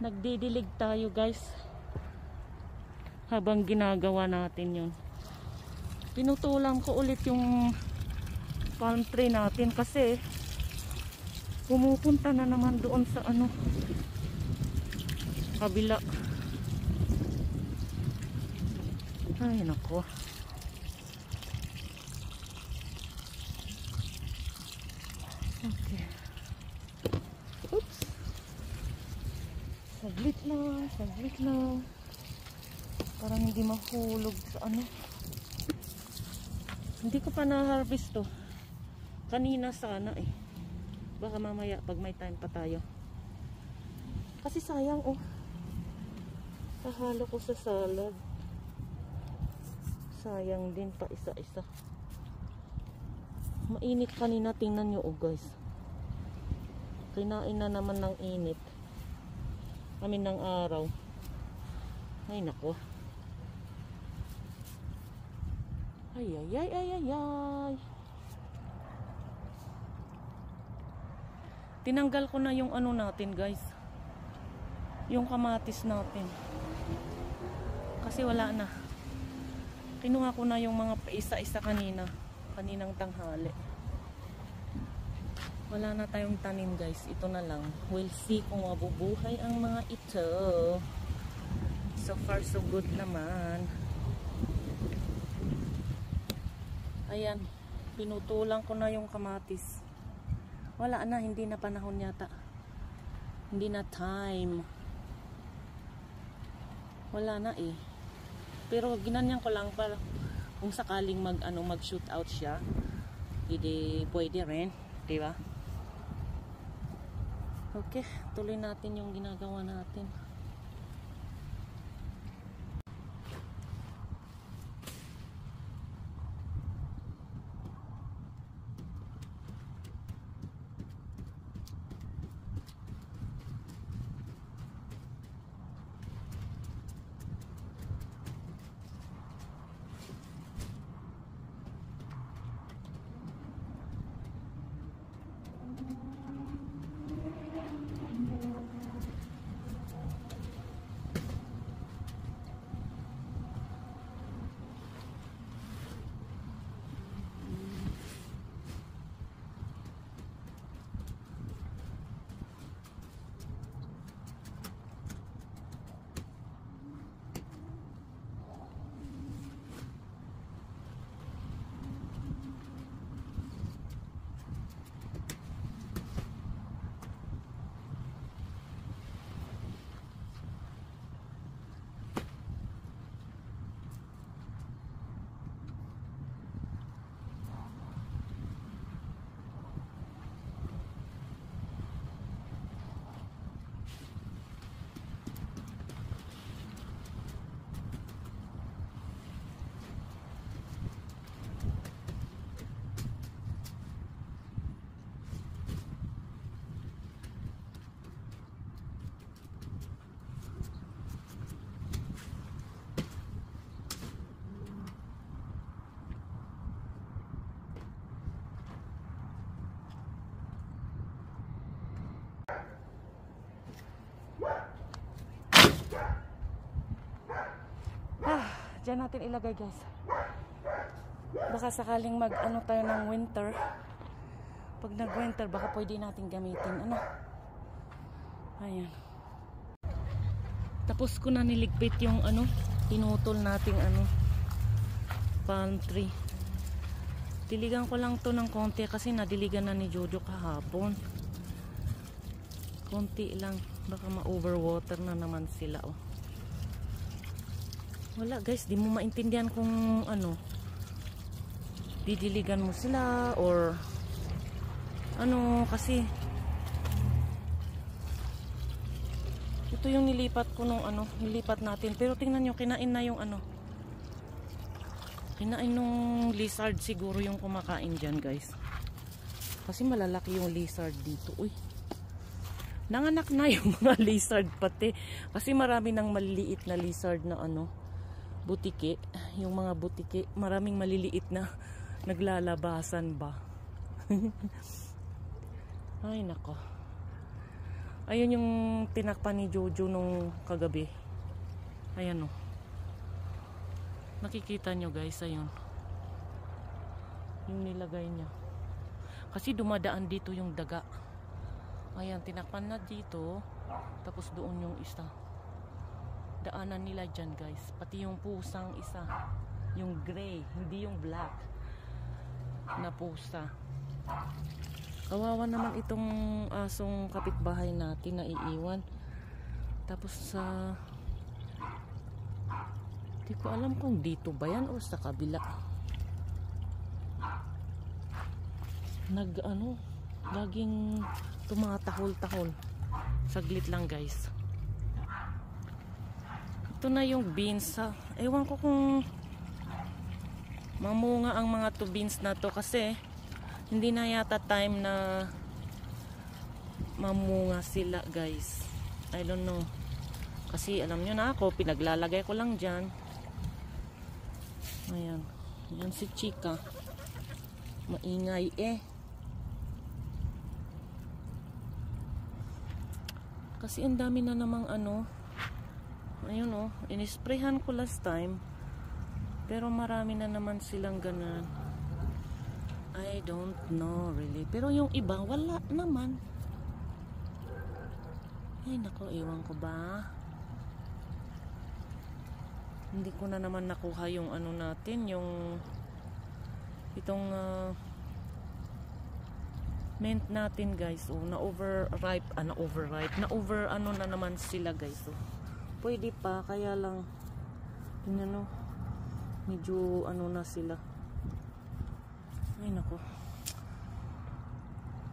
Nagdidilig tayo guys habang ginagawa natin yun. Pinutulan ko ulit yung palm tree natin kasi pumupunta na naman doon sa ano kabila. Ay nako, okay, oops, saglit lang parang hindi mahulog sa ano. Hindi ko pa na-harvest to kanina sana eh, baka mamaya pag may time pa tayo kasi sayang oh, kahalo ko sa salad, sayang din pa isa-isa. Mainit kanina, tingnan nyo oh guys, kinain na naman ng init ng araw. Ay nako, ay. Tinanggal ko na yung ano natin guys, yung kamatis natin kasi wala na. Kinuha ko na yung mga isa-isa kaninang tanghali. Wala na tayong tanim guys, ito na lang. We'll see kung mabubuhay ang mga ito. So far so good naman. Ayan, pinutulang ko na yung kamatis. Wala na, hindi na panahon yata, hindi na time, wala na eh. Pero ginanyan ko lang para kung sakaling mag shoot out siya, hindi pwede rin, di ba? Okay, tuloy natin yung ginagawa natin. Diyan natin ilagay guys, baka sakaling mag tayo ng winter, pag nag winter baka pwede natin gamitin ayan. Tapos ko na niligpit yung tinutol nating palm tree. Diligan ko lang to ng konti kasi nadiligan na ni Jojo kahapon, konti lang, baka ma-overwater na naman sila oh. Wala guys, di mo maintindihan kung didiligan mo sila or kasi ito yung nilipat ko nung nilipat natin, pero tingnan nyo, kinain na yung kinain nung lizard, siguro yung kumakain dyan guys, kasi malalaki yung lizard dito. Uy, nanganak na yung mga lizard pati, kasi marami nang maliliit na lizard na butiki, yung mga butiki, maraming maliliit na naglalabasan ba. Ay nako, Ayun yung tinakpan ni Jojo nung kagabi. Ayan o. Nakikita nyo guys, ayun. Yung nilagay niya. Kasi dumadaan dito yung daga. Ayan, tinakpan na dito. Tapos doon yung isa. Daanan nila dyan guys. Pati yung pusang isa. Yung gray, hindi yung black na pusa. Kawawa naman itong asong kapitbahay natin na iiwan. Tapos sa di ko alam kung dito ba yan o sa kabila. Laging tumatahol-tahol. Saglit lang guys. Ito na yung beans. Ewan ko kung mamunga ang mga beans na to kasi hindi na yata time na mamunga sila guys. I don't know. Kasi alam nyo na ako, pinaglalagay ko lang dyan. Ayan. Ayan si Chika. Maingay eh. Kasi ang dami na namang ayun o, inisprayhan ko last time. Pero marami na naman silang ganun. I don't know really. Pero yung iba, wala naman. Ay nako, ewan ko ba. Hindi ko na naman nakuha yung natin, yung itong mint natin guys. Oh, na-overripe, na naman sila guys. Oh. Pwede pa, kaya lang yun medyo na sila. Ay nako.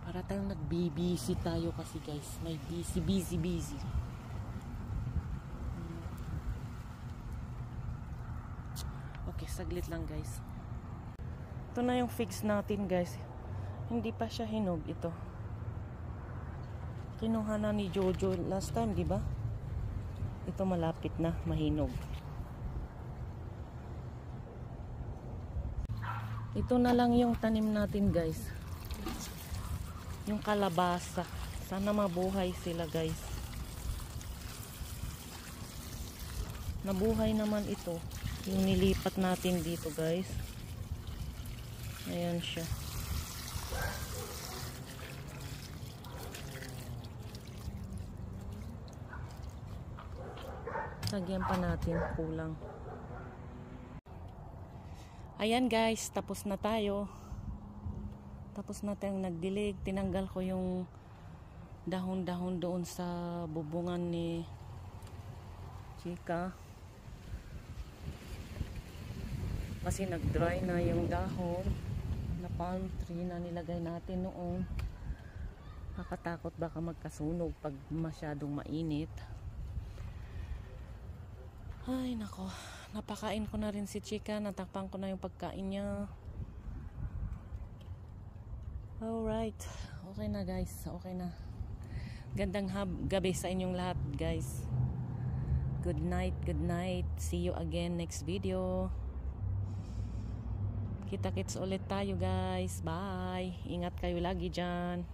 Para tayong nag-busy tayo kasi guys. May busy. Okay, saglit lang guys. Ito na yung fix natin guys. Hindi pa siya hinog ito. Kinuha na ni Jojo last time, di ba? Ito malapit na mahinog. Ito na lang yung tanim natin guys. Yung kalabasa. Sana mabuhay sila guys. Nabuhay naman ito. Yung nilipat natin dito guys. Ayan siya. Lagyan pa natin, kulang. Ayan guys, tapos na tayo. Tapos na tayong nagdilig. Tinanggal ko yung dahon-dahon doon sa bubungan ni Chika. Kasi nag-dry na yung dahon na palm tree na nilagay natin noon. Nakatakot baka magkasunog pag masyadong mainit. Ay nako, napakain ko na rin si Chika. Natakpan ko na yung pagkain niya. Alright, okay na guys, okay na. Gandang gabi sa inyong lahat guys. Good night. See you again next video. Kita-kits ulit tayo guys. Bye. Ingat kayo lagi dyan.